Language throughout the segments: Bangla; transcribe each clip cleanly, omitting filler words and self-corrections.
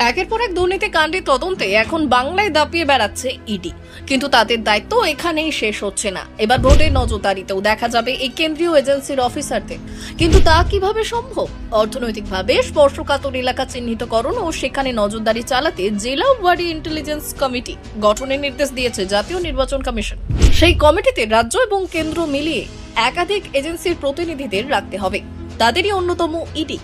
একের পর এক দুর্নীতি কাণ্ডের তদন্তে এখন বাংলায় দাপিয়ে বেড়াচ্ছে ইডি, কিন্তু তাদের দায়িত্ব এখানেই শেষ হচ্ছে না। এবার ভোটের নজরদারিতেও দেখা যাবে এই কেন্দ্রীয় এজেন্সির অফিসারদের। কিন্তু তা কিভাবে সম্ভব? অর্থনৈতিকভাবে স্পর্শকাতর এলাকা চিহ্নিতকরণ ও সেখানে নজরদারি চালাতে জেলা ওয়ার্ডি ইন্টেলিজেন্স কমিটি গঠনের নির্দেশ দিয়েছে জাতীয় নির্বাচন কমিশন। সেই কমিটিতে রাজ্য এবং কেন্দ্র মিলিয়ে একাধিক এজেন্সির প্রতিনিধিদের রাখতে হবে, তাদেরই অন্যতম ইডি।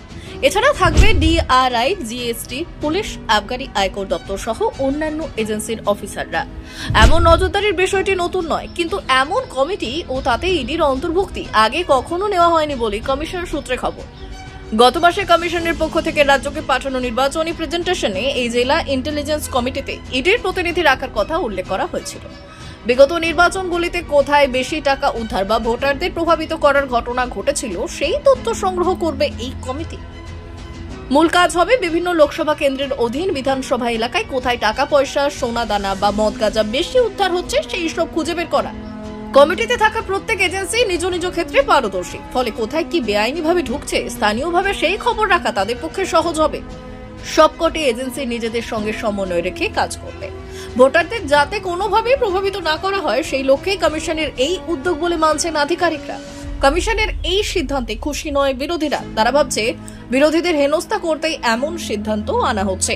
এছাড়া থাকবে ডিআরআই, জিএসটি, পুলিশ, আবগারি, আয়কর দপ্তর সহ অন্যান্য এজেন্সির অফিসাররা। এমন নজরদারির বিষয়টি নতুন নয়, কিন্তু এমন কমিটি ও তাতে ইডির অন্তর্ভুক্তি আগে কখনো নেওয়া হয়নি বলে কমিশন সূত্রে খবর। গত মাসে কমিশনের পক্ষ থেকে রাজ্যকে পাঠানো নির্বাচনী প্রেজেন্টেশনে এই জেলা ইন্টেলিজেন্স কমিটিতে ইডির প্রতিনিধি রাখার কথা উল্লেখ করা হয়েছিল। বিগত নির্বাচনগুলিতে কোথায় বেশি টাকা উদ্ধার বা ভোটারদের প্রভাবিত করার ঘটনা ঘটেছিল সেই তথ্য সংগ্রহ করবে এই কমিটি। মূল কাজ হবে বিভিন্ন লোকসভা কেন্দ্রের অধীন বিধানসভা এলাকায় কোথায় টাকা পয়সা, সোনা দানা বা মদ গাঁজা বেশি উদ্ধার হচ্ছে সেই সব খুঁজে বের করা। কমিটিতে থাকা প্রত্যেক এজেন্সি নিজ নিজ ক্ষেত্রে পারদর্শী, ফলে কোথায় কি বেআইনিভাবে ঢুকছে স্থানীয়ভাবে সেই খবর রাখা তাদের পক্ষে সহজ হবে। সবকটি এজেন্সি নিজেদের সঙ্গে সমন্বয় রেখে কাজ করবে। ভোটারদের যাতে কোনোভাবেই প্রভাবিত না করা হয় সেই লক্ষ্যে কমিশনের এই উদ্যোগ বলে মানছেন আধিকারিকরা। কমিশনের এই সিদ্ধান্তে খুশি নয় বিরোধীরা। তারা ভাবছে বিরোধীদের হেনস্থা করতেই এমন সিদ্ধান্ত আনা হচ্ছে।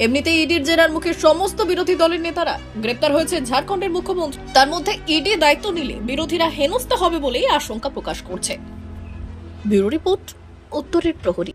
এমনিতেই ইডির জেরার মুখে সমস্ত বিরোধী দলের নেতারা গ্রেপ্তার হয়েছে ঝাড়খণ্ডের মুখ্যমন্ত্রী। তার মধ্যে ইডি দায়িত্ব নিলে বিরোধীরা হেনস্থা হবে বলেই আশঙ্কা প্রকাশ করছে। ব্যুরো রিপোর্ট, উত্তরের প্রহরী।